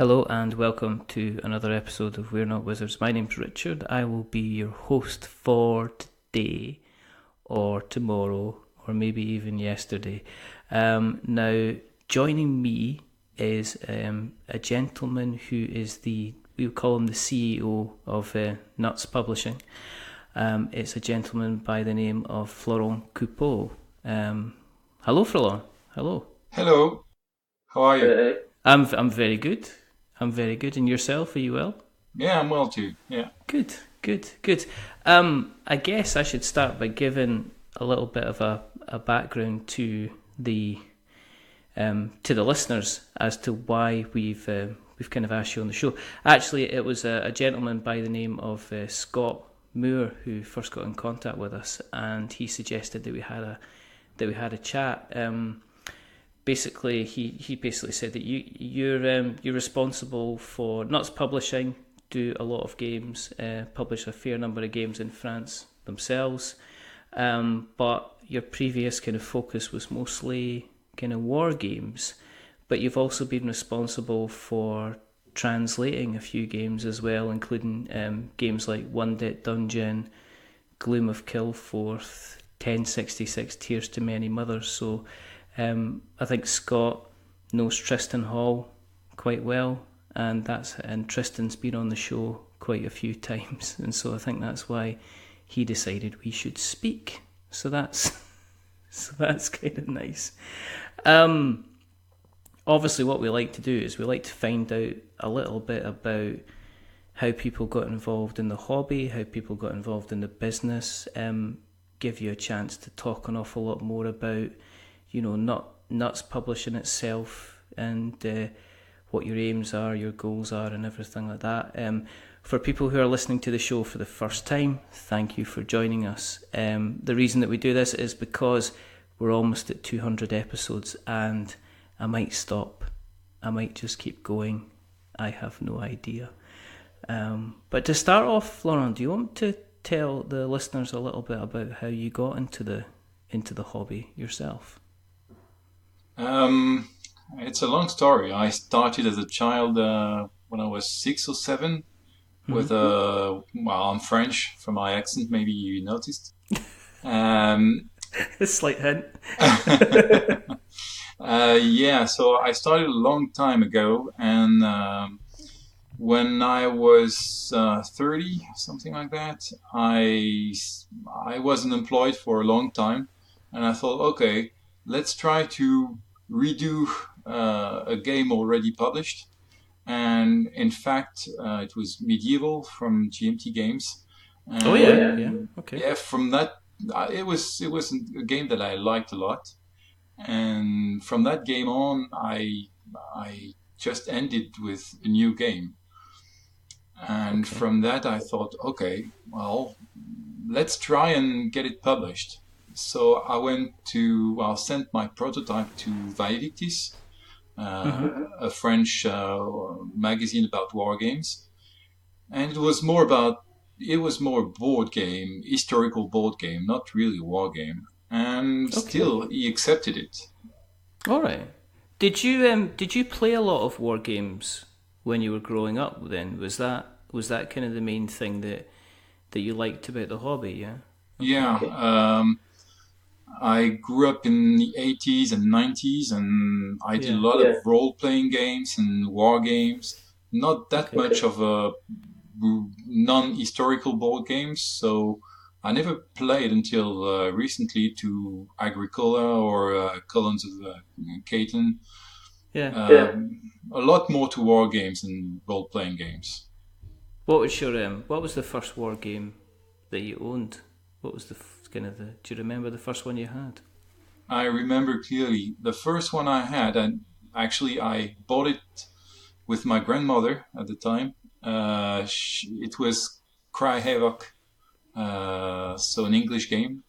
Hello and welcome to another episode of We're Not Wizards. My name's Richard. I will be your host for today or tomorrow or maybe even yesterday. Now, joining me is a gentleman who is we would call him the CEO of Nuts Publishing. It's a gentleman by the name of Florent Coupeau. Hello, Florent. Hello. Hello. How are you? I'm very good. I'm very good. And yourself? Are you well? Yeah, I'm well too. Yeah. Good. I guess I should start by giving a little bit of a background to the listeners as to why we've kind of asked you on the show. Actually, it was a gentleman by the name of Scott Moore who first got in contact with us, and he suggested that we had a chat. Basically, he basically said that you're responsible for Nuts Publishing, do a lot of games, publish a fair number of games in France themselves, but your previous kind of focus was mostly kind of war games, but you've also been responsible for translating a few games as well, including games like One Dead Dungeon, Gloom of Kilforth, 1066 Tears to Many Mothers. So I think Scott knows Tristan Hall quite well, and Tristan's been on the show quite a few times, and so I think that's why he decided we should speak. So that's kind of nice. Obviously, what we like to do is we like to find out a little bit about how people got involved in the hobby, how people got involved in the business. Give you a chance to talk an awful lot more about, Nuts Publishing itself, and what your aims are, your goals are, and everything like that. For people who are listening to the show for the first time, thank you for joining us. The reason that we do this is because we're almost at 200 episodes, and I might stop. I might just keep going. I have no idea. But to start off, Florent, do you want to tell the listeners a little bit about how you got into the hobby yourself? It's a long story. I started as a child when I was 6 or 7 with I'm French from my accent, maybe you noticed. A slight hint. So I started a long time ago, and when I was 30, something like that, I was unemployed for a long time, and I thought, okay, let's try to redo a game already published. And in fact, it was Medieval from GMT Games. And Okay. Yeah, from that, it was a game that I liked a lot. And from that game on, I just ended with a new game. And from that, I thought, okay, well, let's try and get it published. So I sent my prototype to Vaevictis, a French magazine about wargames, and it was more a board game, historical board game, not really a war game. And still, he accepted it. All right. Did you play a lot of war games when you were growing up? Then was that kind of the main thing that you liked about the hobby? Yeah. Yeah. I grew up in the 80s and 90s, and I did a lot of role-playing games and war games. Not that much of a non-historical board games, so I never played until recently to Agricola or Columns of Catan. A lot more to war games and role-playing games. What was the first war game that you owned? What was do you remember the first one you had? I remember clearly the first one I had, and actually I bought it with my grandmother at the time. It was Cry Havoc, so an English game.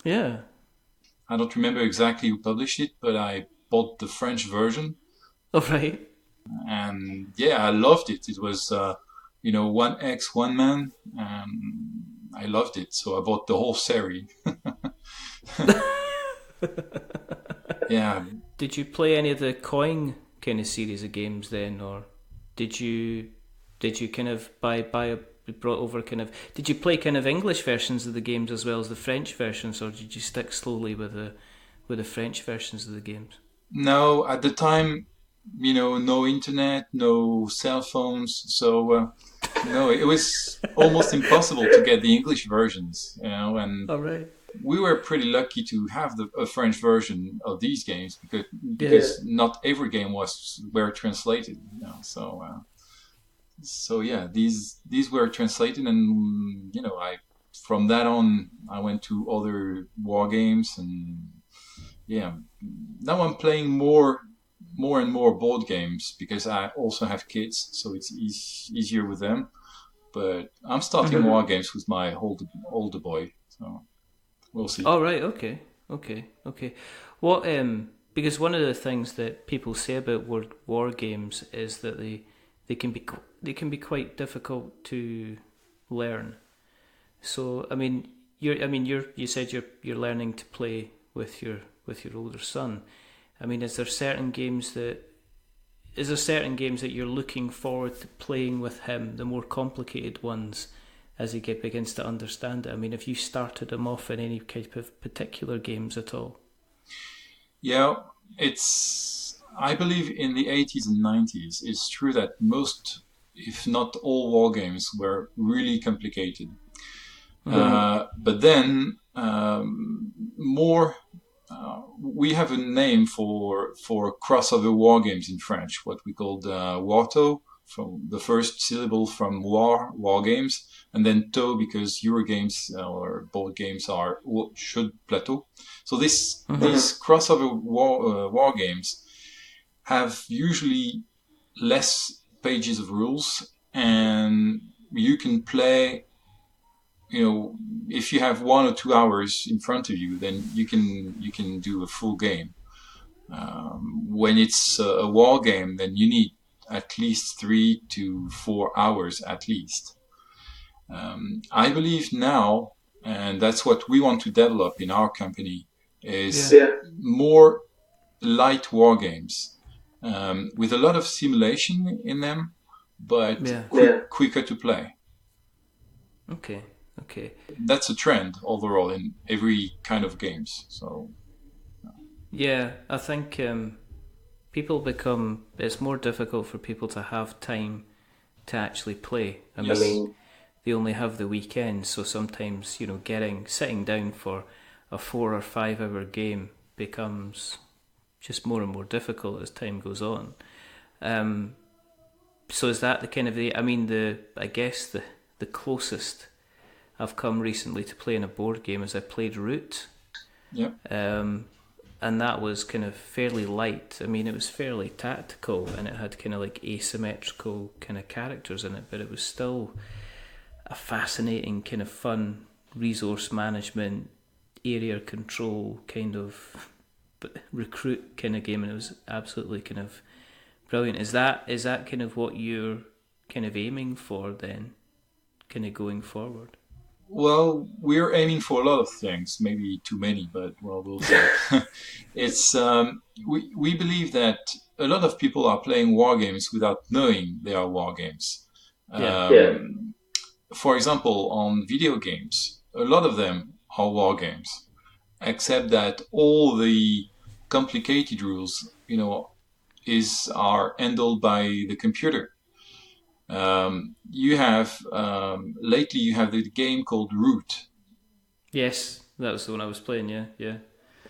Yeah. I don't remember exactly who published it, but I bought the French version. Oh, right. And yeah, I loved it. It was, 1X, one man. I loved it, so I bought the whole series. Yeah. Did you play any of the coin kind of series of games then, or did you kind of brought over kind of, did you play kind of English versions of the games as well as the French versions, or did you stick slowly with the French versions of the games? No, at the time, no internet, no cell phones, so no, it was almost impossible to get the English versions, and All right. we were pretty lucky to have a French version of these games because not every game were translated, so yeah, these were translated, and I from that on I went to other war games, and yeah, now I'm playing more and more board games because I also have kids, so it's easier with them. But I'm starting war games with my older boy, so we'll see. All right. Okay. What? Because one of the things that people say about war games is that they can be quite difficult to learn. So I mean, you said you're learning to play with your older son. I mean, is there certain games that you're looking forward to playing with him, the more complicated ones, as he begins to understand it? I mean, have you started him off in any type of particular games at all? Yeah, I believe in the 80s and 90s, it's true that most, if not all, war games were really complicated. But then more. We have a name for crossover war games in French, what we called warto, from the first syllable from war games, and then to because Eurogames or board games are should plateau. So these crossover war games have usually less pages of rules, and you can play. If you have 1 or 2 hours in front of you, then you can do a full game. When it's a war game, then you need at least 3 to 4 hours at least. I believe now, and that's what we want to develop in our company, is more light war games with a lot of simulation in them, but quicker to play. Okay. That's a trend overall in every kind of games. So yeah, I think it's more difficult for people to have time to actually play. I mean, they only have the weekend, so sometimes sitting down for a 4 or 5 hour game becomes just more and more difficult as time goes on. So is that the kind of I guess the closest I've come recently to playing a board game as I played Root. Yeah. And that was kind of fairly light. I mean, it was fairly tactical, and it had kind of like asymmetrical kind of characters in it, but it was still a fascinating kind of fun resource management, area control kind of recruit kind of game, and it was absolutely kind of brilliant. Is that kind of what you're kind of aiming for then, kind of going forward? Well, we're aiming for a lot of things, maybe too many, but well, we'll see. It's we believe that a lot of people are playing war games without knowing they are war games. For example, on video games, a lot of them are war games, except that all the complicated rules, are handled by the computer. Lately you have the game called Root. Yes, that was the one I was playing. Yeah.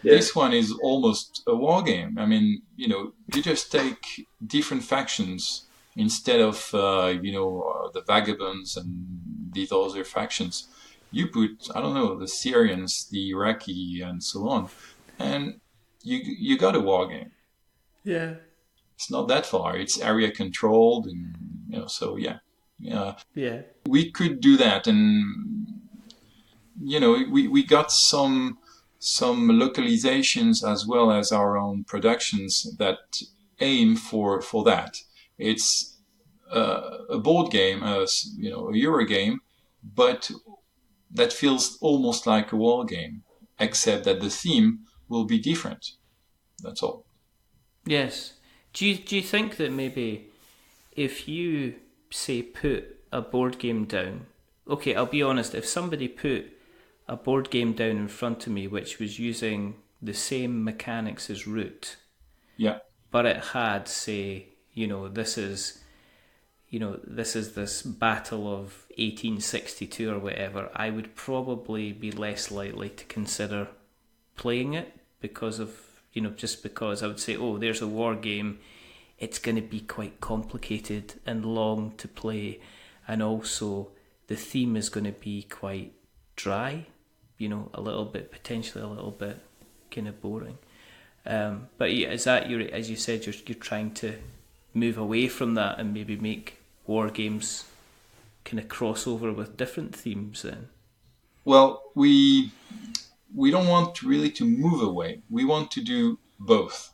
This one is almost a war game. I mean, you just take different factions instead of the vagabonds and these other factions. You put, I don't know, the Syrians, the Iraqi, and so on, and you got a war game. Yeah. It's not that far. It's area controlled, and so yeah. We could do that, and we got some localizations as well as our own productions that aim for that. It's a board game, a Euro game, but that feels almost like a war game, except that the theme will be different. That's all. Yes. Do you think that maybe if you say put a board game down, okay, I'll be honest, if somebody put a board game down in front of me which was using the same mechanics as Root, Yeah. but it had, say, this is this battle of 1862 or whatever, I would probably be less likely to consider playing it because of, just because I would say, oh, there's a war game, it's going to be quite complicated and long to play, and also the theme is going to be quite dry, potentially a little bit kind of boring. But yeah, is that as you said, you're trying to move away from that and maybe make war games kind of cross over with different themes then? Well, we don't want really to move away. We want to do both.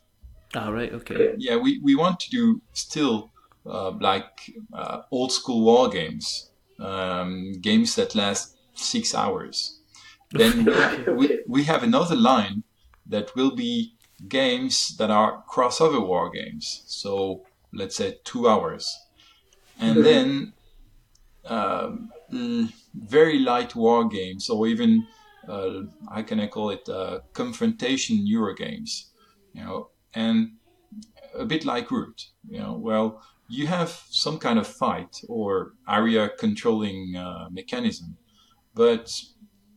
Ah, right, okay. Yeah, we want to do still old school war games, games that last 6 hours. Then we have another line that will be games that are crossover war games. So let's say 2 hours. And then very light war games, or even how can I call it, confrontation Euro games, and a bit like Root, well, you have some kind of fight or area controlling mechanism, but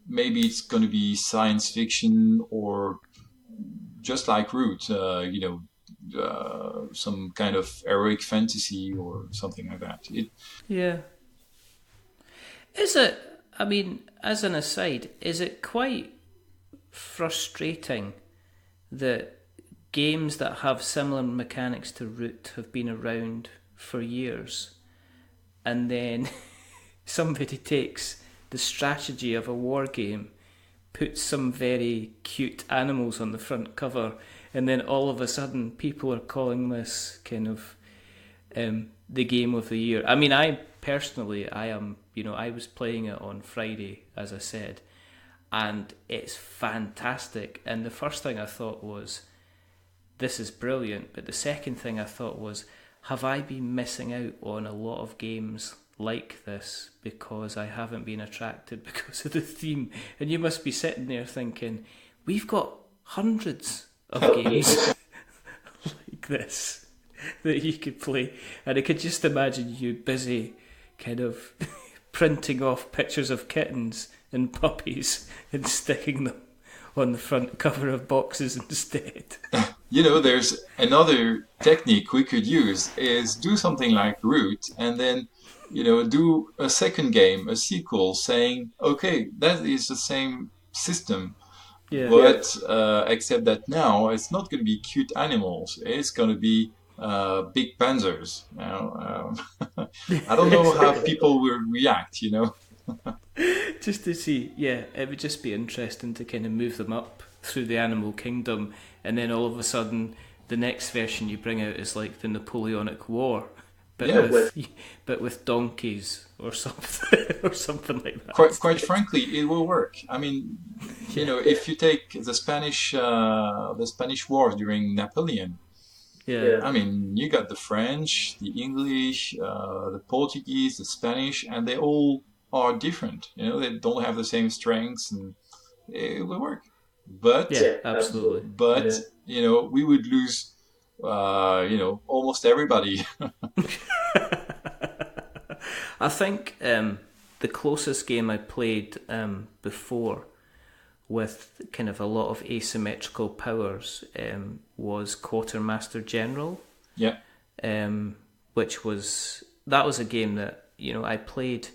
maybe it's going to be science fiction or just like Root, some kind of heroic fantasy or something like that. Yeah. Is it, as an aside, is it quite frustrating that games that have similar mechanics to Root have been around for years, and then somebody takes the strategy of a war game, puts some very cute animals on the front cover, and then all of a sudden people are calling this kind of the game of the year? I personally, I was playing it on Friday, as I said, and it's fantastic. And the first thing I thought was, this is brilliant. But the second thing I thought was, have I been missing out on a lot of games like this because I haven't been attracted because of the theme? And you must be sitting there thinking, we've got hundreds of games like this that you could play, and I could just imagine you busy kind of printing off pictures of kittens and puppies and sticking them on the front cover of boxes instead. There's another technique we could use, is do something like Root, and then do a second game, a sequel, saying, okay, that is the same system, but except that now it's not going to be cute animals, it's going to be big panzers. I don't know how people will react, Just to see, it would just be interesting to kind of move them up through the animal kingdom, and then all of a sudden the next version you bring out is like the Napoleonic War, but with donkeys or something or something like that. Quite frankly, it will work. If you take the Spanish War during Napoleon, you got the French, the English, the Portuguese, the Spanish, and they all are different. They don't have the same strengths, and it will work. But absolutely. But we would lose, almost everybody. I think the closest game I played before with kind of a lot of asymmetrical powers was Quartermaster General. Yeah. Which was a game that I played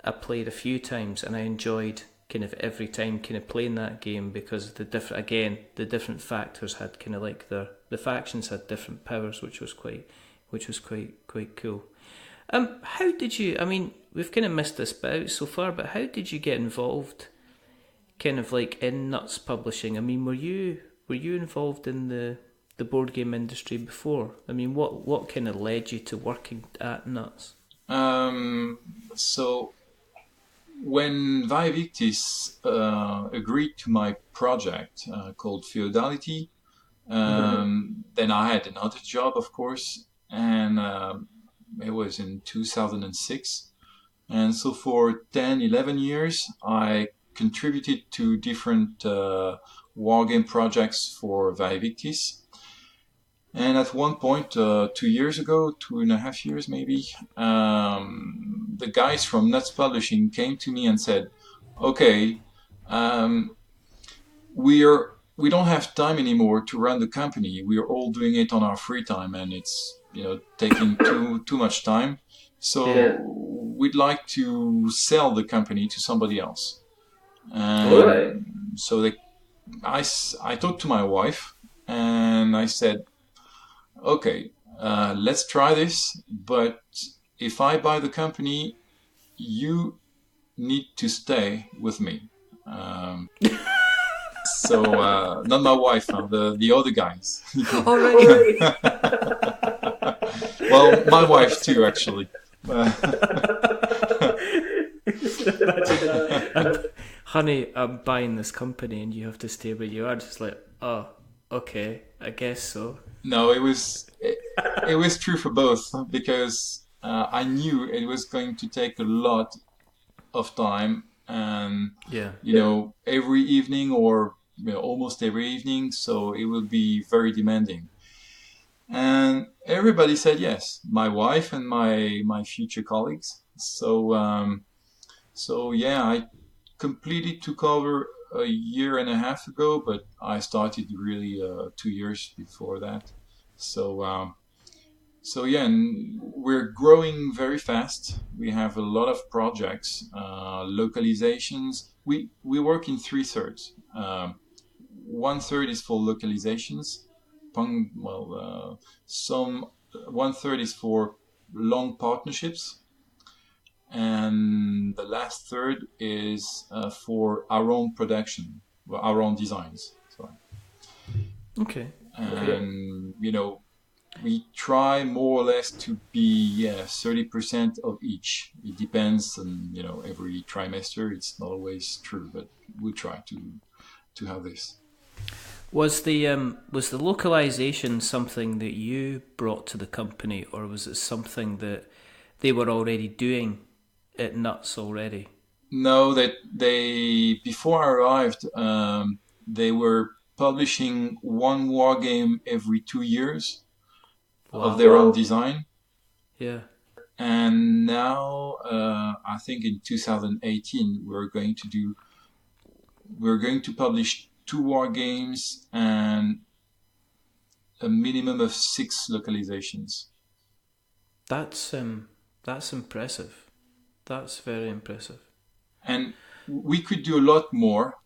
a few times, and I enjoyed kind of every time kind of playing that game, because the different factors had kind of like the factions had different powers, which was quite cool. How did you? We've kind of missed this bit out so far, but how did you get involved, kind of like in Nuts Publishing? Were you involved in the board game industry before? What kind of led you to working at Nuts? So when Victis agreed to my project called Feudality, then I had another job, of course, and it was in 2006. And so for 10, 11 years, I contributed to different wargame projects for Vaevictis. And at one point, 2 years ago, 2.5 years maybe, the guys from Nuts Publishing came to me and said, okay, we don't have time anymore to run the company. We are all doing it on our free time, and it's taking too much time. So we'd like to sell the company to somebody else. So I talked to my wife, and I said, okay, let's try this. But if I buy the company, you need to stay with me. So not my wife, the other guys. All right. Well, my wife too, actually. Honey, I'm buying this company and you have to stay where you are. Just like, oh, okay, I guess so. No, it was true for both, because I knew it was going to take a lot of time, and every evening, or almost every evening, so it will be very demanding. And everybody said yes, my wife and my future colleagues. So I completely took over a year and a half ago, but I started really 2 years before that. And we're growing very fast. We have a lot of projects, localizations. We work in 3/3. 1/3 is for localizations. 1/3 is for long partnerships, and the last third is for our own production, our own designs. Sorry. Okay. And we try more or less to be 30% of each. It depends on every trimester. It's not always true, but we try to have this. Was the localization something that you brought to the company, or was it something that they were already doing at Nuts already? No, that before I arrived, they were publishing one war game every 2 years. Wow. Of their own design. Yeah. And now, I think in 2018, we're going to publish 2 war games and a minimum of 6 localizations. That's impressive. That's very impressive. And we could do a lot more,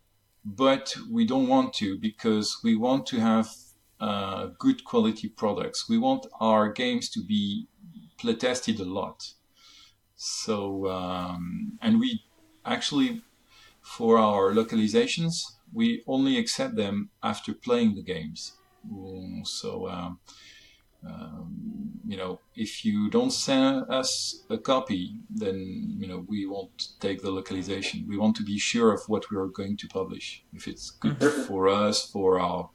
but we don't want to, because we want to have good quality products. We want our games to be play tested a lot. So, and we actually, for our localizations, we only accept them after playing the games. If you don't send us a copy, then we won't take the localization. We want to be sure of what we are going to publish. If it's good for us, for our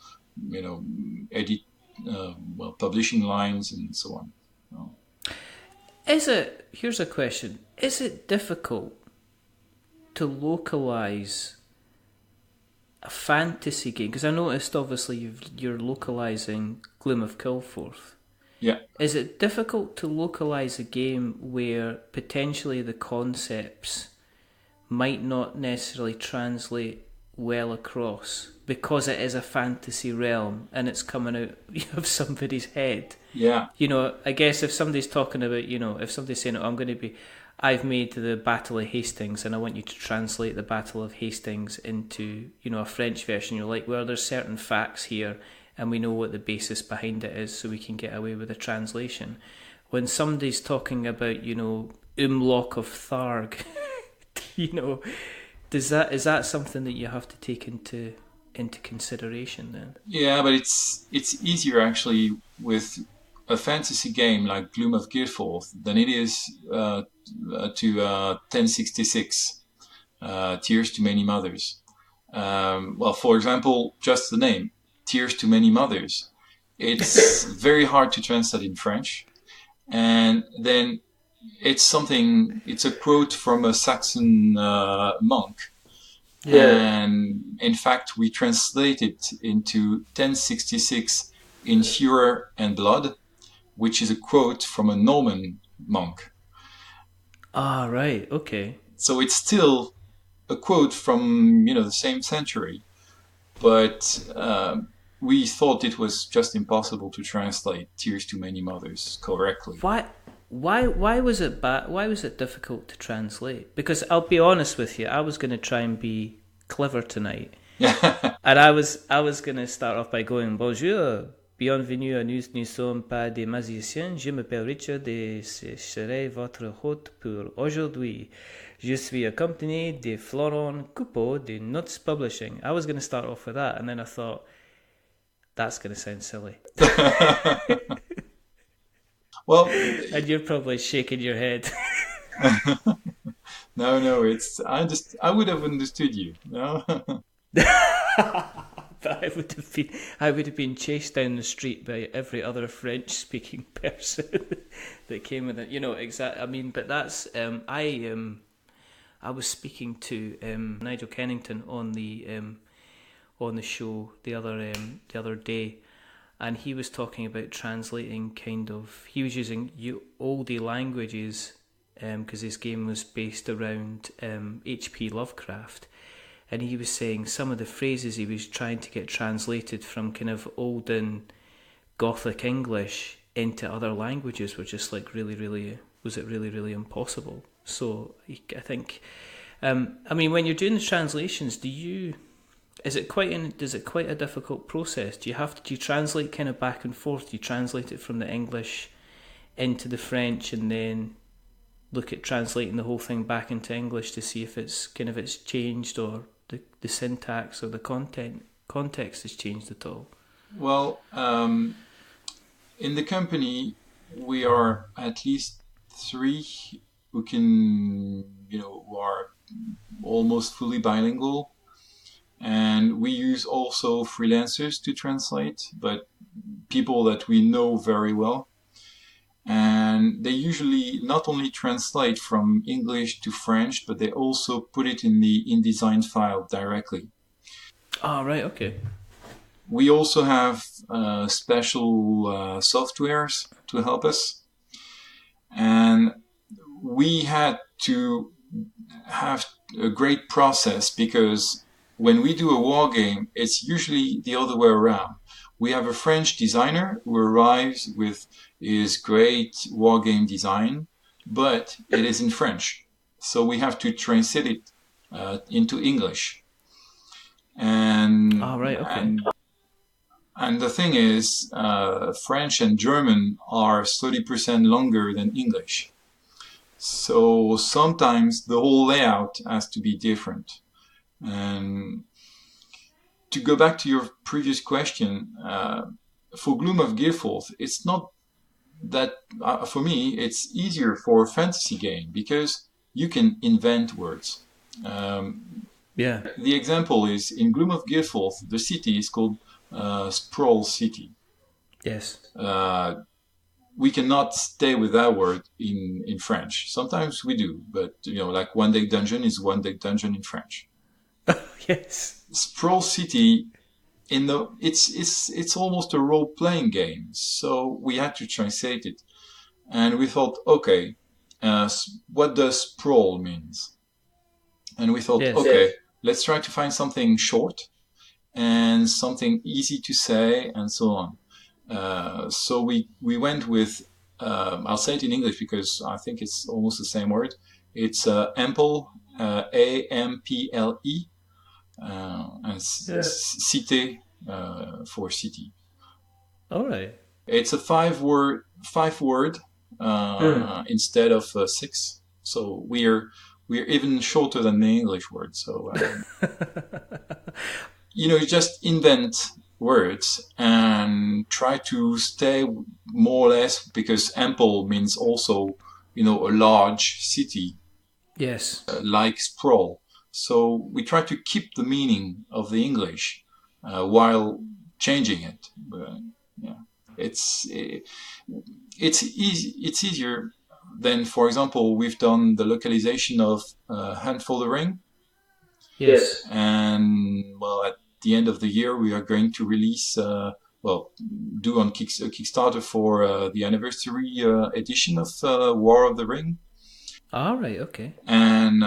publishing lines and so on. Here's a question. Is it difficult to localize a fantasy game? Because I noticed obviously you're localizing Gloom of Kilforth. Yeah. Is it difficult to localize a game where potentially the concepts might not necessarily translate well across, because it is a fantasy realm and it's coming out of somebody's head? Yeah. I guess if somebody's talking about, if somebody's saying, I've made the Battle of Hastings and I want you to translate the Battle of Hastings into, a French version, you're like, well, there's certain facts here and we know what the basis behind it is, so we can get away with a translation. When somebody's talking about, Umlock of Tharg, is that something that you have to take into consideration then? Yeah, but it's easier actually with a fantasy game like Gloom of Guildford than it is to 1066, Tears to Many Mothers. For example, just the name, Tears to Many Mothers. It's very hard to translate in French. And then it's a quote from a Saxon monk. Yeah. And in fact, we translate it into 1066 in Furor and Blood, which is a quote from a Norman monk. Ah, right. Okay. So it's still a quote from, the same century, but we thought it was just impossible to translate Tears to Many Mothers correctly. Why was it bad? Why was it difficult to translate? Because I'll be honest with you, I was going to try and be clever tonight, and I was going to start off by going bonjour, bienvenue à nous ne sommes pas des magiciens, je m'appelle Richard et je serai votre hôte pour aujourd'hui. Je suis accompagné de Florent Coupeau de Nuts Publishing. I was going to start off with that, and then I thought that's going to sound silly. Well, and you're probably shaking your head. No, I would have understood you. No. But I would have been chased down the street by every other French-speaking person that came with it. Exactly. I mean, but that's I was speaking to Nigel Kennington on the show the other day, and he was talking about translating he was using oldie languages because his game was based around H.P. Lovecraft, and he was saying some of the phrases he was trying to get translated from kind of olden Gothic English into other languages were just like really, really impossible. So I think, I mean, when you're doing the translations, does it quite a difficult process? Do you translate kind of back and forth? Do you translate it from the English into the French and then look at translating the whole thing back into English to see if it's changed or the syntax or the context has changed at all? Well, in the company, we are at least 3 who are almost fully bilingual. And we use also freelancers to translate, but people that we know very well. And they usually not only translate from English to French, but they also put it in the InDesign file directly. Oh, right, okay. We also have special softwares to help us. And we had to have a great process because when we do a war game, it's usually the other way around. We have a French designer who arrives with his great war game design, but it is in French. So we have to translate it into English. And, right, okay. And the thing is, French and German are 30% longer than English. So sometimes the whole layout has to be different. And to go back to your previous question, for Gloom of Guildford, it's not that, for me, it's easier for a fantasy game because you can invent words. Yeah. The example is in Gloom of Guildford, the city is called Sprawl City. Yes. We cannot stay with that word in French. Sometimes we do, but like One Day Dungeon is One Day Dungeon in French. Yes. Sprawl City, it's almost a role-playing game, so we had to translate it, and we thought, okay, what does sprawl means? And we thought, okay, let's try to find something short and something easy to say, and so on. So we went with, I'll say it in English because I think it's almost the same word. It's ample, A-M-P-L-E. And cité for city. All right. It's a 5 word instead of 6. So we're even shorter than the English word. So you just invent words and try to stay more or less, because ample means also a large city. Yes. Like sprawl. So we try to keep the meaning of the English while changing it. Yeah, it's easy. It's easier than, for example, we've done the localization of Handful the Ring, Yes. and well, at the end of the year, we are going to release. Do on Kickstarter for the anniversary edition of War of the Ring. All right. Okay. And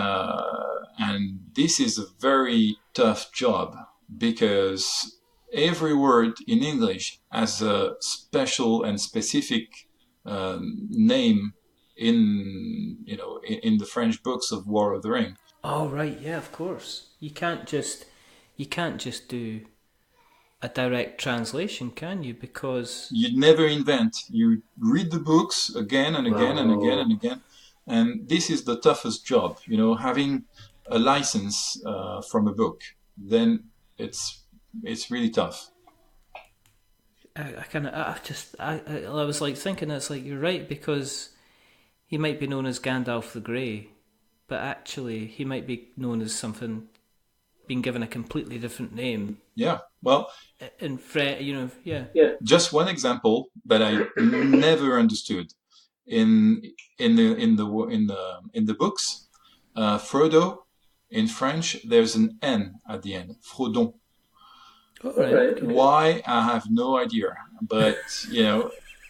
this is a very tough job because every word in English has a special and specific name in the French books of War of the Ring. Oh right. Yeah. Of course. You can't just do a direct translation, can you? Because You never invent. You read the books again and again and again and again. And this is the toughest job, having a license from a book. Then it's really tough. I was like thinking, it's like you're right, because he might be known as Gandalf the Grey, but actually he might be known as something, being given a completely different name. Yeah. Well, in French, yeah. Just one example that I never understood in the books. Frodo in French, there's an N at the end. Frodon. All right. Okay. Why? I have no idea. But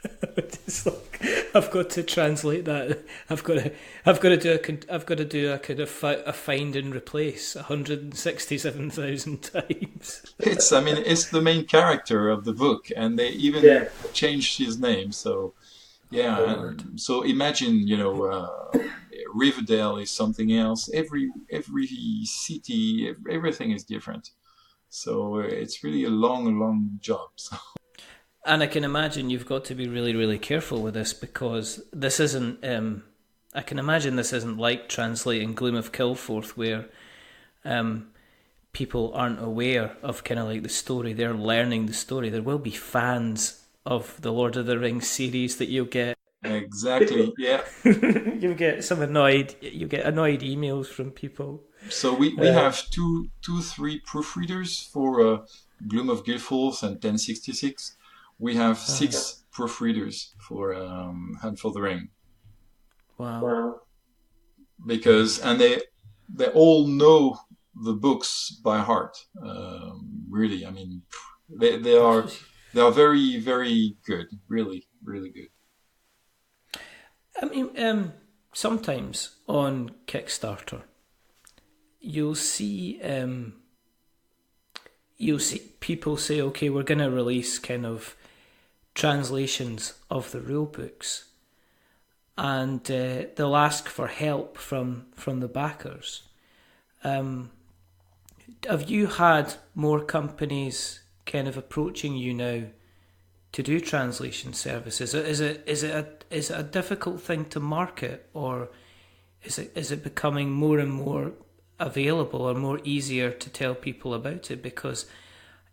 It's like, I've got to translate that. I've got to do a kind of a find and replace 167,000 times. It's the main character of the book, and they even changed his name. So so imagine Riverdale is something else. Every city, everything is different. So it's really a long job. So. And I can imagine you've got to be really, really careful with this, because this isn't. I can imagine this isn't like translating Gloom of Kilforth, where people aren't aware of kind of like the story. They're learning the story. There will be fans of the Lord of the Rings series that you'll get. Exactly. Yeah. You'll get You get annoyed emails from people. So we have two, 3 proofreaders for Gloom of Guildford and 1066. We have 6 proofreaders for Handful of the Ring. Wow. Because they all know the books by heart. Really, they are very, very good. Really, really good. Sometimes on Kickstarter, you'll see people say, okay, we're going to release kind of translations of the rule books, and they'll ask for help from the backers. Have you had more companies kind of approaching you now to do translation services? Is it a difficult thing to market, or is it becoming more and more available or more easier to tell people about it? Because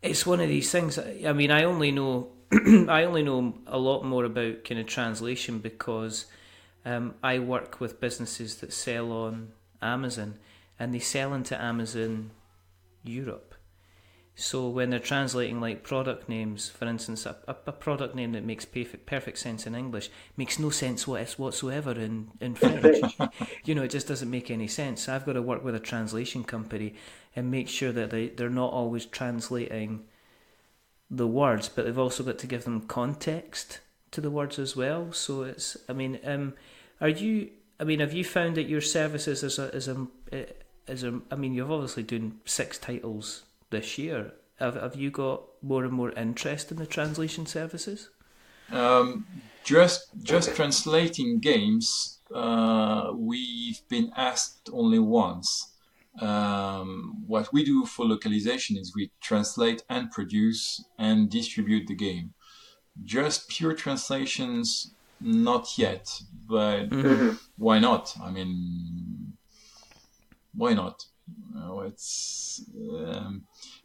it's one of these things. I only know a lot more about kind of translation because I work with businesses that sell on Amazon, and they sell into Amazon Europe. So when they're translating like product names, for instance, a product name that makes perfect sense in English makes no sense whatsoever in French. It just doesn't make any sense. So I've got to work with a translation company and make sure that they're not always translating the words, but they've also got to give them context to the words as well. So it's, have you found that your services you've obviously done 6 titles this year. Have you got more and more interest in the translation services? Just translating games, we've been asked only once. What we do for localization is we translate and produce and distribute the game. Just pure translations, not yet, but why not? Why not?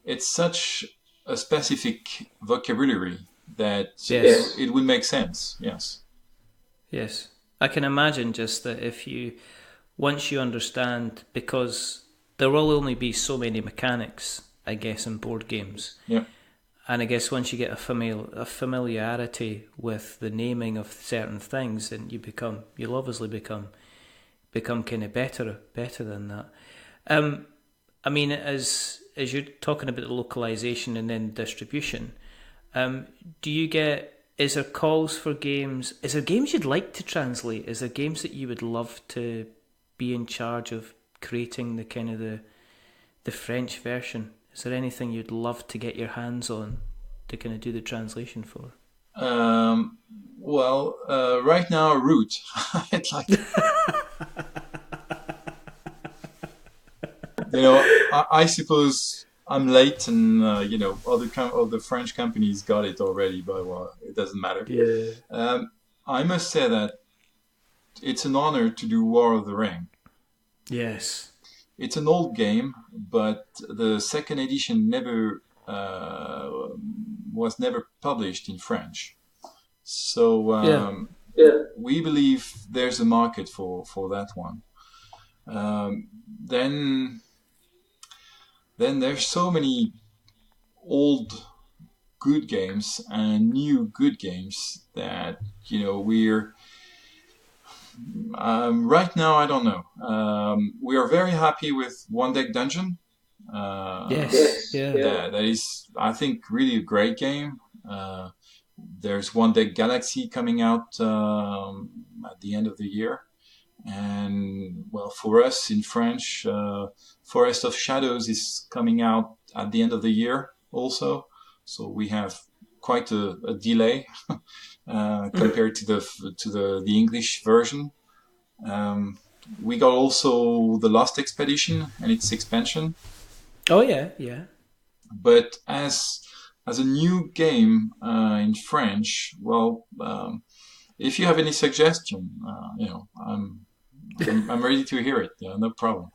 It's such a specific vocabulary that it would make sense. Yes, I can imagine just that once you understand, because there will only be so many mechanics, I guess, in board games. Yeah. And I guess once you get a familiarity with the naming of certain things, then you'll obviously become kind of better than that. I mean, as you're talking about the localization and then distribution, do you get? Is there calls for games? Is there games you'd like to translate? Is there games that you would love to be in charge of creating the kind of the French version? Is there anything you'd love to get your hands on to kind of do the translation for? Well, right now, Root. I'd like. I suppose I'm late, and other French companies got it already, but well, it doesn't matter. Yeah. I must say that it's an honor to do War of the Ring. Yes. It's an old game, but the second edition was never published in French. So we believe there's a market for that one. Then there's so many old good games and new good games that we're right now. I don't know. We are very happy with One Deck Dungeon. Yes. Yeah. That is, I think, really a great game. There's One Deck Galaxy coming out at the end of the year. And well, for us in French, Forest of Shadows is coming out at the end of the year also. So we have quite a delay compared to the English version. We got also the Lost Expedition and its expansion. Oh yeah. But as a new game in French, well, if you have any suggestion, I'm ready to hear it. Yeah, no problem.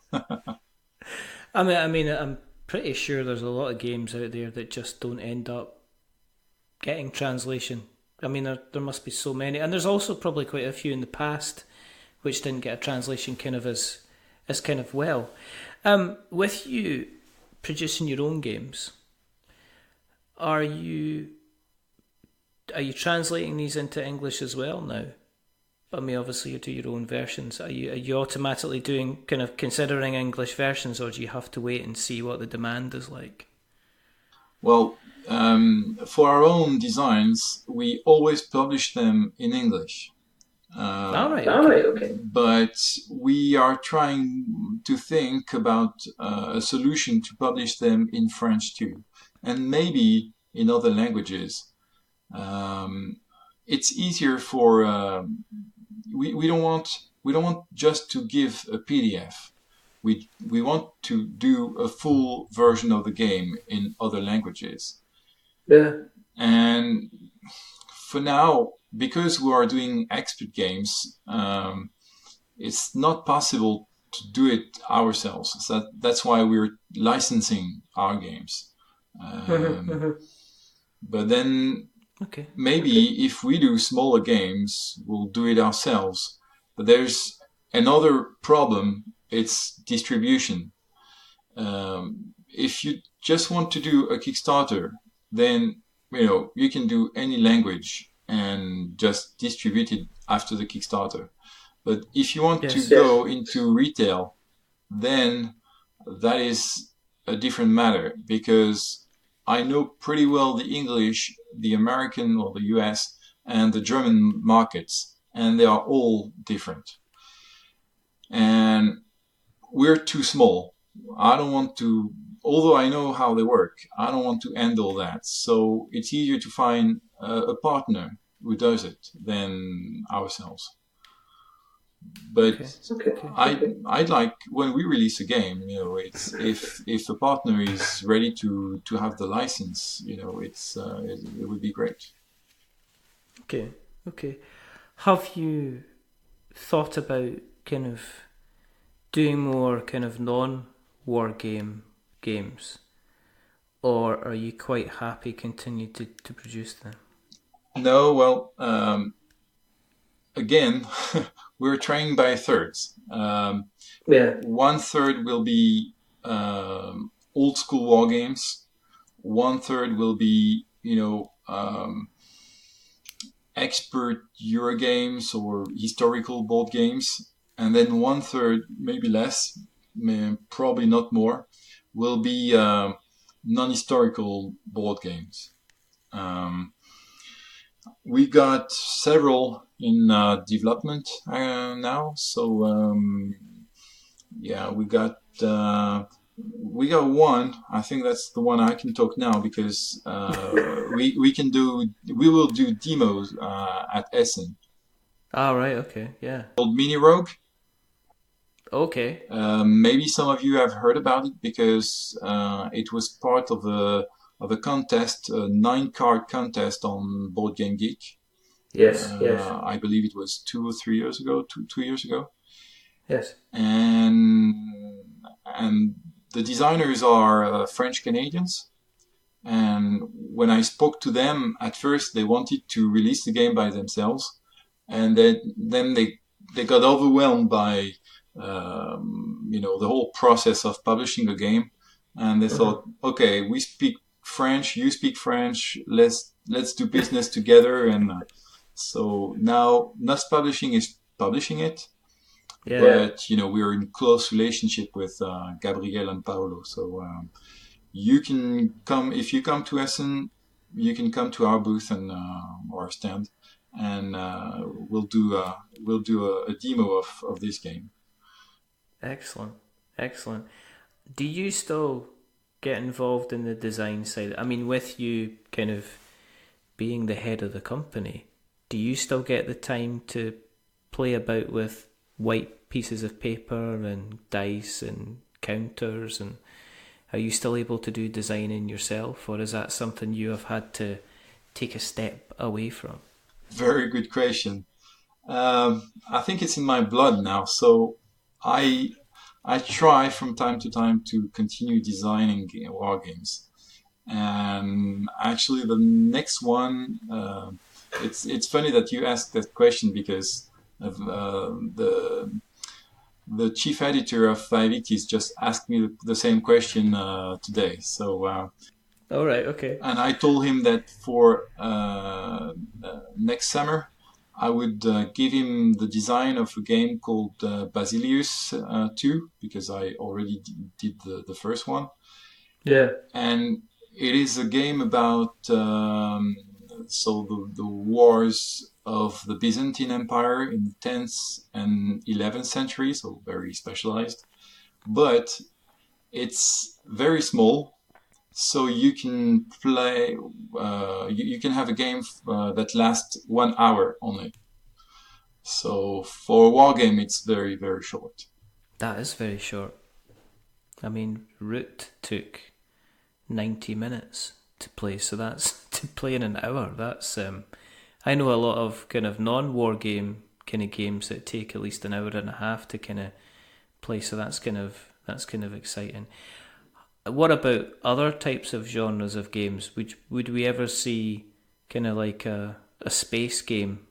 I mean, I'm pretty sure there's a lot of games out there that just don't end up getting translation. I mean, there must be so many, and there's also probably quite a few in the past which didn't get a translation kind of as kind of well. With you producing your own games, are you translating these into English as well now? I mean, obviously you do your own versions. Are you automatically doing kind of considering English versions, or do you have to wait and see what the demand is like? Well, for our own designs, we always publish them in English. All right, okay. But we are trying to think about a solution to publish them in French too, and maybe in other languages. It's easier for. We don't want just to give a PDF. We want to do a full version of the game in other languages. Yeah. And for now, because we are doing expert games, it's not possible to do it ourselves. So that's why we're licensing our games. But then maybe if we do smaller games, we'll do it ourselves. But there's another problem. It's distribution. If you just want to do a Kickstarter, then you can do any language and just distribute it after the Kickstarter. But if you want to go into retail, then that is a different matter, because I know pretty well the English, the American or the US, and the German markets, and they are all different. And we're too small. I don't want to, although I know how they work, I don't want to handle that. So it's easier to find a partner who does it than ourselves. But I'd like, when we release a game, it's if a partner is ready to have the license, it would be great. Okay. Have you thought about kind of doing more kind of non-war games, or are you quite happy continue to produce them? No, well, again, we're trying by thirds. 1/3 will be old school war games. One third will be, expert Eurogames or historical board games, and then one third, maybe less, probably not more, will be non-historical board games. We got several in development now, so yeah, we got one. I think that's the one I can talk now because we will do demos at Essen. Ah, right, okay, yeah. Called Mini Rogue. Okay. Maybe some of you have heard about it because it was part of a contest, a 9-card contest on Board Game Geek. Yes, yes. I believe it was 2 or 3 years ago, 2 years ago. Yes. And the designers are French Canadians. And when I spoke to them, at first they wanted to release the game by themselves, and then they got overwhelmed by the whole process of publishing a game, and they thought, okay, we speak French, you speak French, let's do business together. And so now Nuts Publishing is publishing it. Yeah. But we're in close relationship with Gabriel and Paolo. So you can come, if you come to Essen, you can come to our booth and our stand, and we'll do a demo of this game. Excellent. Do you still get involved in the design side? I mean, with you kind of being the head of the company, do you still get the time to play about with white pieces of paper and dice and counters, and are you still able to do designing yourself, or is that something you have had to take a step away from? Very good question. I think it's in my blood now, so I try from time to time to continue designing wargames. And actually, the next one, it's funny that you asked that question because of, the chief editor of Vivictis just asked me the same question today. So. All right. Okay. And I told him that for next summer, I would give him the design of a game called Basilius 2, because I already did the first one. Yeah. And it is a game about the wars of the Byzantine Empire in the 10th and 11th century, so very specialized. But it's very small, so you can play, you can have a game that lasts 1 hour only. So for a wargame, it's very, very short. That is very short. I mean, Root took 90 minutes to play, so that's to play in an hour. That's I know a lot of kind of non-war game kind of games that take at least an hour and a half to kind of play, so that's kind of exciting. What about other types of genres of games? Would we ever see kind of like a space game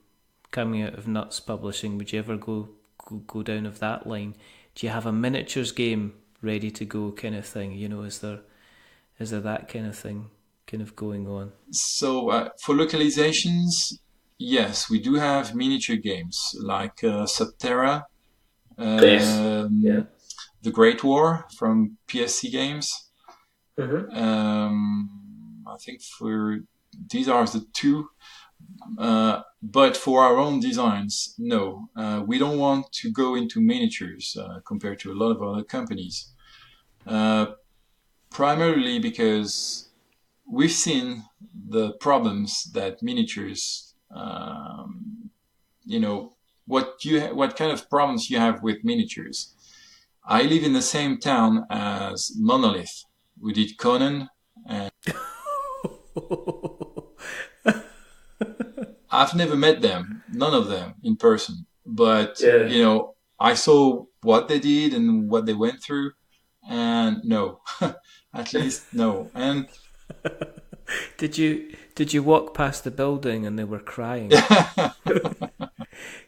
coming out of Nuts Publishing? Would you ever go down of that line? Do you have a miniatures game ready to go kind of thing? Is there that kind of thing kind of going on? So for localizations, yes, we do have miniature games like Subterra, The Great War from PSC Games. I think these are the two. But for our own designs, no. We don't want to go into miniatures compared to a lot of other companies. Primarily because we've seen the problems that miniatures, what kind of problems you have with miniatures. I live in the same town as Monolith. We did Conan, and I've never met them, none of them in person, but I saw what they did and what they went through, and no, at least no. And did you walk past the building and they were crying?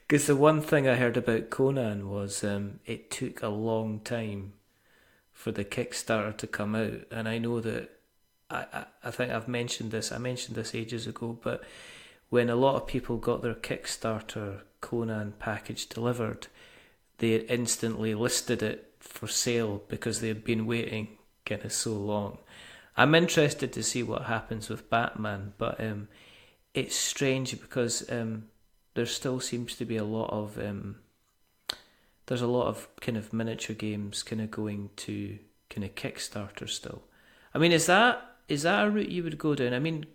Because the one thing I heard about Conan was it took a long time for the Kickstarter to come out, and I know that I think I've mentioned this. I mentioned this ages ago, but when a lot of people got their Kickstarter Conan package delivered, they instantly listed it for sale because they had been waiting kind of so long. I'm interested to see what happens with Batman, but it's strange because there still seems to be a lot of there's a lot of kind of miniature games kind of going to kind of Kickstarter still. I mean, is that a route you would go down? I mean,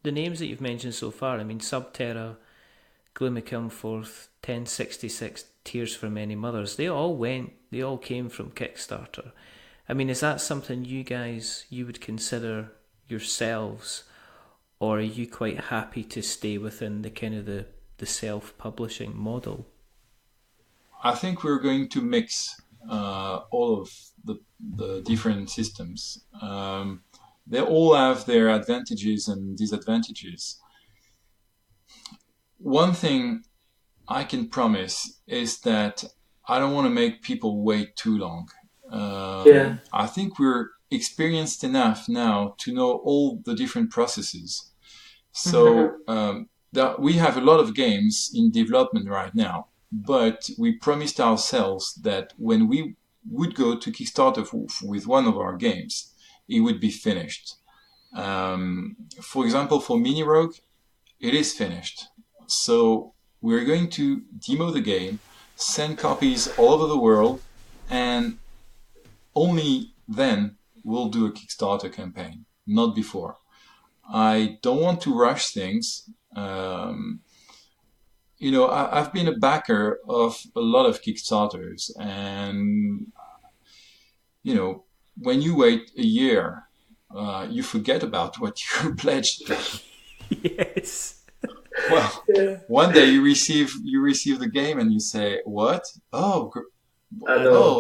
the names that you've mentioned so far. I mean, Subterra, Gloomy Kilnforth, 1066, Tears for Many Mothers. They all came from Kickstarter. I mean, is that something you would consider yourselves, or are you quite happy to stay within the kind of the self-publishing model? I think we're going to mix all of the different systems. They all have their advantages and disadvantages. One thing I can promise is that I don't want to make people wait too long. I think we're experienced enough now to know all the different processes. So we have a lot of games in development right now, but we promised ourselves that when we would go to Kickstarter with one of our games, it would be finished. For example, for Mini Rogue, it is finished. So we're going to demo the game, send copies all over the world, and only then we'll do a Kickstarter campaign, not before. I don't want to rush things. I've been a backer of a lot of Kickstarters, and when you wait a year, you forget about what you pledged. Yes. Well, one day you receive the game and you say, "What? Oh,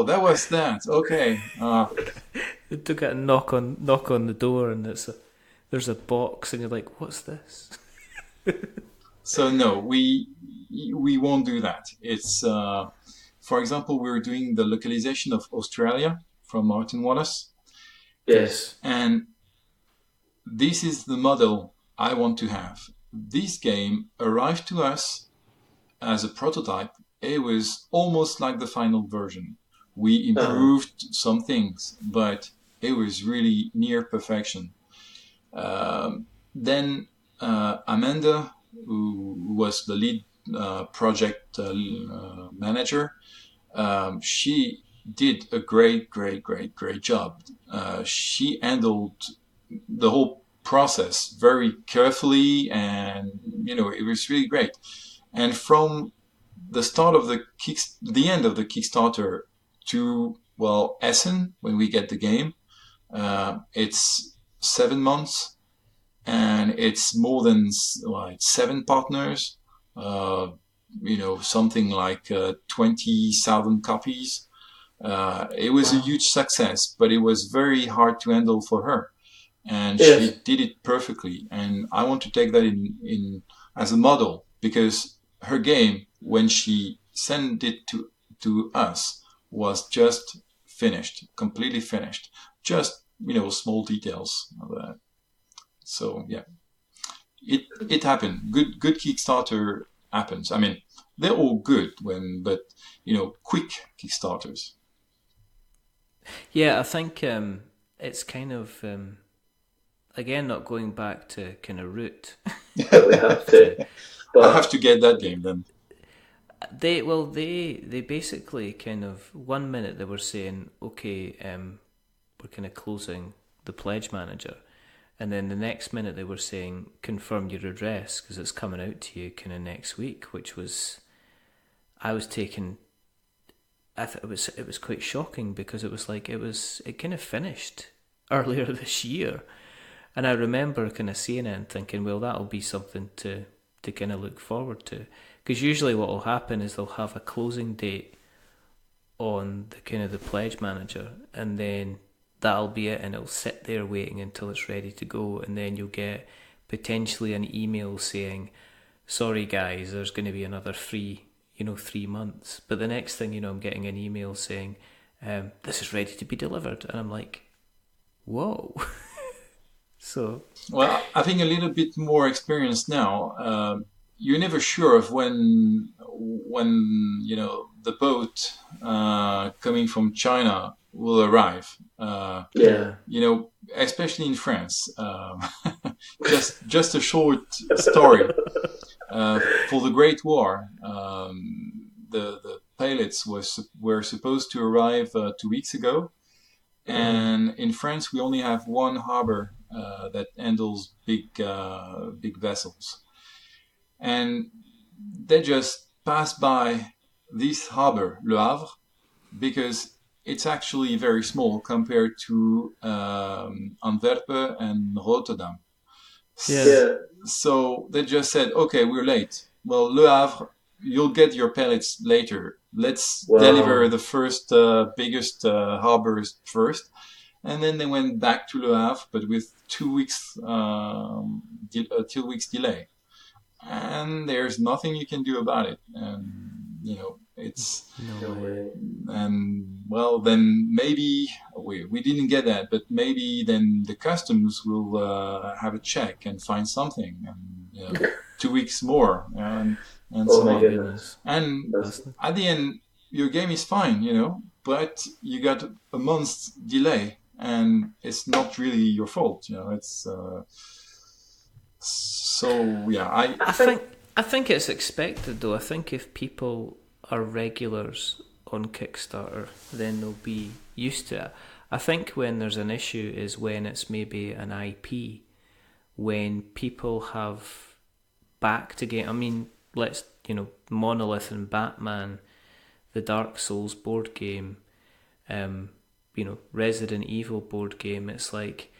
that was that. Okay." They took a knock on the door, and there's a box, and you're like, "What's this?" So no, we won't do that. It's for example, we're doing the localization of Australia from Martin Wallace. Yes. And this is the model I want to have. This game arrived to us as a prototype. It was almost like the final version. We improved some things, but it was really near perfection. Then Amanda, who was the lead project manager, she did a great job. She handled the whole process very carefully, and it was really great. And from the start of the end of the Kickstarter to Essen, when we get the game, it's 7 months, and it's more than 7 partners. Something like 20,000 copies. It was a huge success, but it was very hard to handle for her, and she did it perfectly. And I want to take that in as a model, because her game, when she sent it to us, was just finished, completely finished. Just small details of that. So yeah, it happened. Good Kickstarter happens. I mean, they're all good but quick Kickstarters. Yeah, I think it's kind of again, not going back to kind of root. Yeah, we have to. I have to get that game then. They basically kind of, 1 minute they were saying, okay, we're kind of closing the pledge manager, and then the next minute they were saying, confirm your address because it's coming out to you kind of next week, which was, I was taken. I thought it was quite shocking, because it was like it kind of finished earlier this year, and I remember kind of seeing it and thinking, well, that'll be something to kind of look forward to, because usually what will happen is they'll have a closing date on the kind of the pledge manager, and then that'll be it, and it'll sit there waiting until it's ready to go, and then you'll get potentially an email saying, sorry guys, there's going to be another 3 months. But the next thing I'm getting an email saying, this is ready to be delivered, and I'm like, whoa. So Well, I think a little bit more experience now. You're never sure of when the boat coming from China will arrive. Yeah. Especially in France. Just a short story. For the Great War, the pilots were supposed to arrive 2 weeks ago, and in France we only have one harbor that handles big vessels, and they just passed by this harbor, Le Havre, because it's actually very small compared to Antwerp and Rotterdam. yeah, Yeah. So they just said, okay, we're late. Well, Le Havre, you'll get your pellets later. Let's deliver Wow. the first biggest harbors first. And then they went back to Le Havre, but with 2 weeks, 2 weeks delay. And there's nothing you can do about it. And, it's, no No way. way. and well, then maybe we didn't get that, but maybe then the customs will have a check and find something, and 2 weeks more, and Oh so my on. goodness. And That's at the end, your game is fine, but you got a month's delay, and it's not really your fault. It's so yeah. I think it's expected though. I think if people are regulars on Kickstarter, then they'll be used to it. I think when there's an issue is when it's maybe an IP, when people have backed a game. I mean, Monolith and Batman, the Dark Souls board game, Resident Evil board game. It's like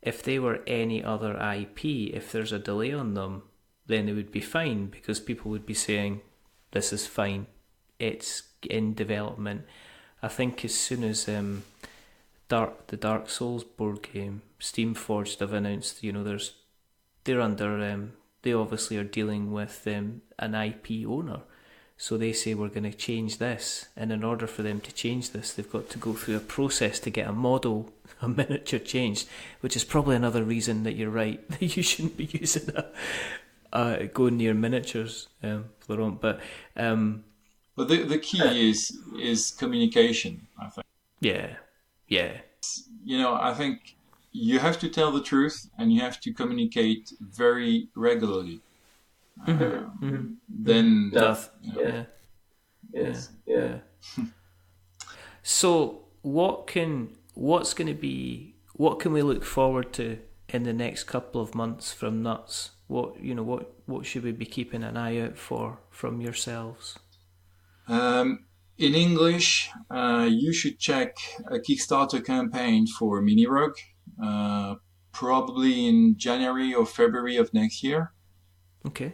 if they were any other IP, if there's a delay on them, then they would be fine because people would be saying, "This is fine, it's in development." I think as soon as the Dark Souls board game, Steamforged have announced, they're under they obviously are dealing with an IP owner. So they say we're going to change this, and in order for them to change this, they've got to go through a process to get a model, a miniature changed, which is probably another reason that you're right that you shouldn't be using going near miniatures, Florent. But But the key is communication, I think. yeah, yeah, I think you have to tell the truth and you have to communicate very regularly. Then, Doth. Yeah. Yeah, Yes. yeah. Yeah. So what can we look forward to in the next couple of months from Nuts? What should we be keeping an eye out for from yourselves? In English, you should check a Kickstarter campaign for Mini Rogue, probably in January or February of next year. Okay.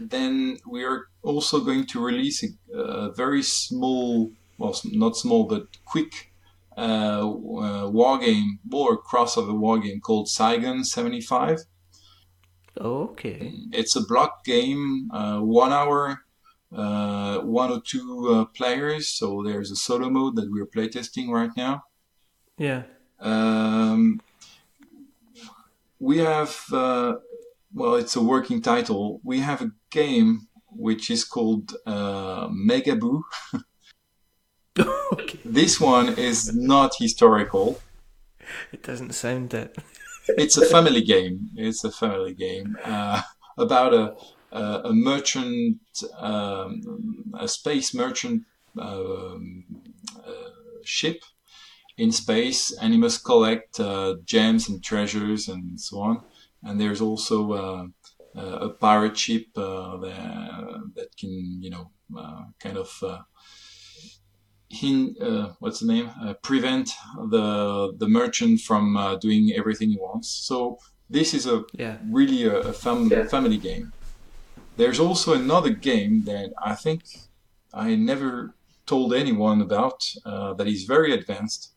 Then we are also going to release a very small, well, not small, but quick wargame or crossover wargame called Saigon 75. Okay. It's a block game, 1 hour, one or two players. So there's a solo mode that we're playtesting right now. Yeah. We have, it's a working title. We have a game which is called Megaboo. Okay. This one is not historical. It doesn't sound it. It's a family game. It's a family game about a merchant, a space merchant ship in space, and he must collect gems and treasures and so on. And there's also a pirate ship that can, kind of what's the name? Prevent the merchant from doing everything he wants. So this is really a family game. There's also another game that I think I never told anyone about that is very advanced.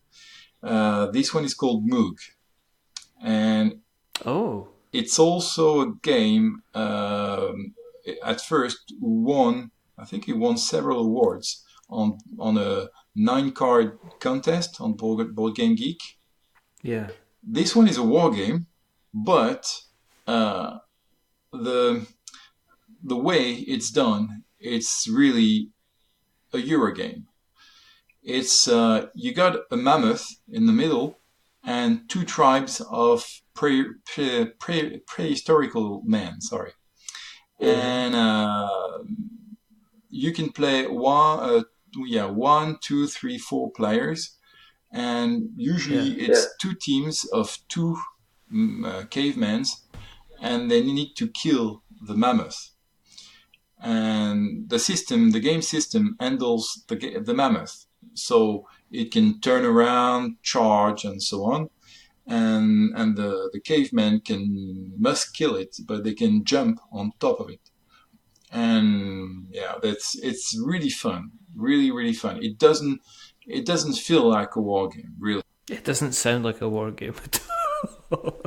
This one is called Moog, and it's also a game. At first, I think he won several awards on a 9-card contest on Board Game Geek. Yeah. This one is a war game, but the way it's done, it's really a Euro game. It's you got a mammoth in the middle and two tribes of prehistorical men. Sorry, and you can play one, 2, 3, 4 players, and usually it's two teams of two cavemen, and they need to kill the mammoth. And the game system handles the mammoth, so it can turn around, charge, and so on. And the cavemen must kill it, but they can jump on top of it. And it's really fun, really fun. It doesn't feel like a war game, really. It doesn't sound like a war game at all.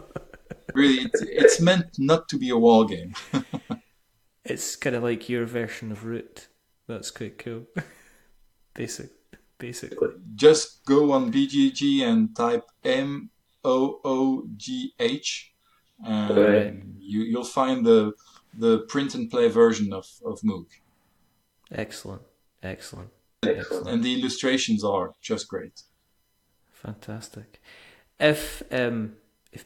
Really, it's meant not to be a war game. It's kind of like your version of Root. That's quite cool. Basically. Just go on BGG and type MOOGH, and you'll find the print and play version of Moog. Excellent. And the illustrations are just great. Fantastic. If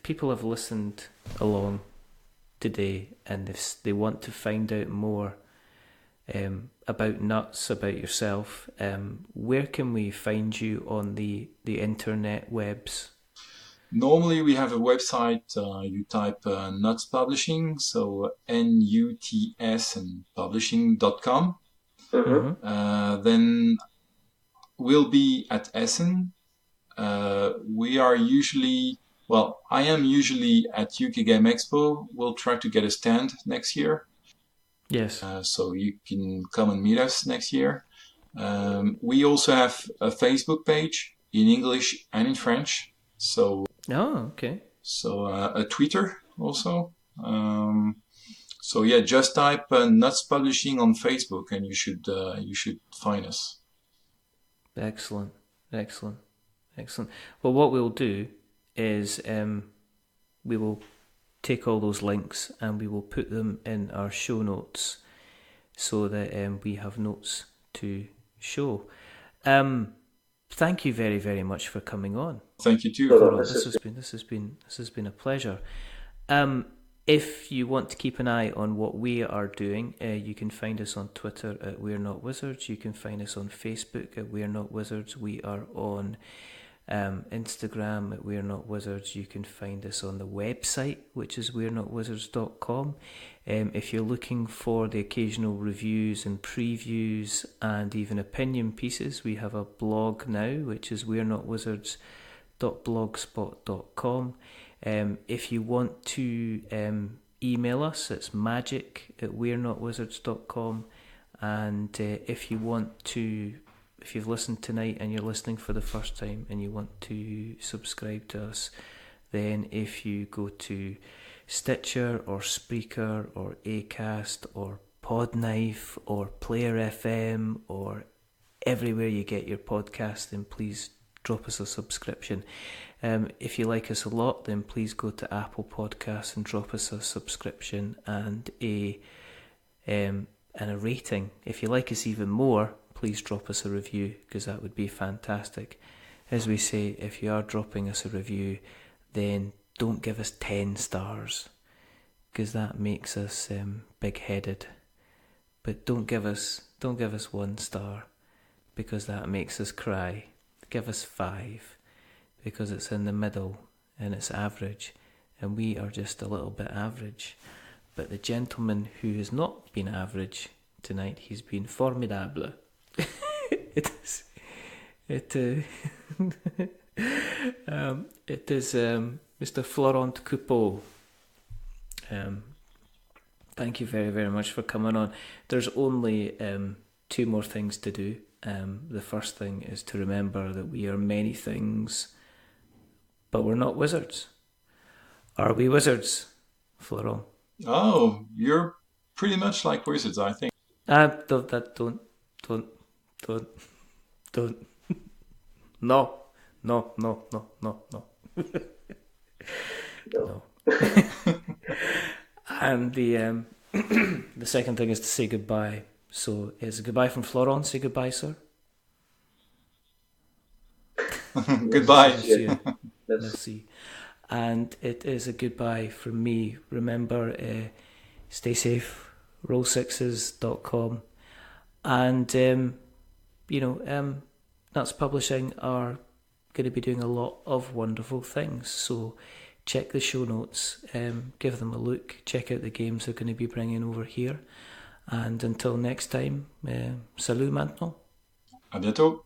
people have listened along today and if they want to find out more about Nuts, about yourself, where can we find you on the internet webs? Normally we have a website. You type Nuts Publishing, so NUTS and publishing.com. Then we'll be at Essen. I am usually at UK Game Expo. We'll try to get a stand next year. Yes. So you can come and meet us next year. We also have a Facebook page in English and in French. So. Oh, okay. So a Twitter also. Just type Nuts Publishing on Facebook, and you should find us. Excellent. Well, what we'll do is we will take all those links and we will put them in our show notes so that we have notes to show. Thank you very, very much for coming on. Thank you too. This has been a pleasure. If you want to keep an eye on what we are doing, you can find us on Twitter at We're Not Wizards. You can find us on Facebook at We're Not Wizards. We are on Instagram at We're Not Wizards. You can find us on the website, which is we'renotwizards.com. If you're looking for the occasional reviews and previews and even opinion pieces, we have a blog now, which is we'renotwizards.blogspot.com. If you want to email us, it's magic@we'renotwizards.com. And if you've listened tonight and you're listening for the first time and you want to subscribe to us, then if you go to Stitcher or Spreaker or Acast or Podknife or Player FM or everywhere you get your podcast, then please drop us a subscription. If you like us a lot, then please go to Apple Podcasts and drop us a subscription and a rating. If you like us even more, please drop us a review, because that would be fantastic. As we say, if you are dropping us a review, then don't give us 10 stars, because that makes us big-headed. But don't give us 1 star, because that makes us cry. Give us 5, because it's in the middle and it's average, and we are just a little bit average. But the gentleman who has not been average tonight, he's been formidable. It is Mr. Florent Coupeau. Thank you very, very much for coming on. There's only 2 more things to do. The first thing is to remember that we are many things, but we're not wizards. Are we wizards, Florent? Oh, you're pretty much like wizards, I think. Don't. No. No. And the the second thing is to say goodbye. So it's a goodbye from Florent. Say goodbye, sir. Goodbye. Merci. And it is a goodbye from me. Remember, stay safe, roll6s.com. And, Nuts Publishing are going to be doing a lot of wonderful things. So check the show notes, give them a look, check out the games they're going to be bringing over here. And until next time, salut maintenant. À bientôt.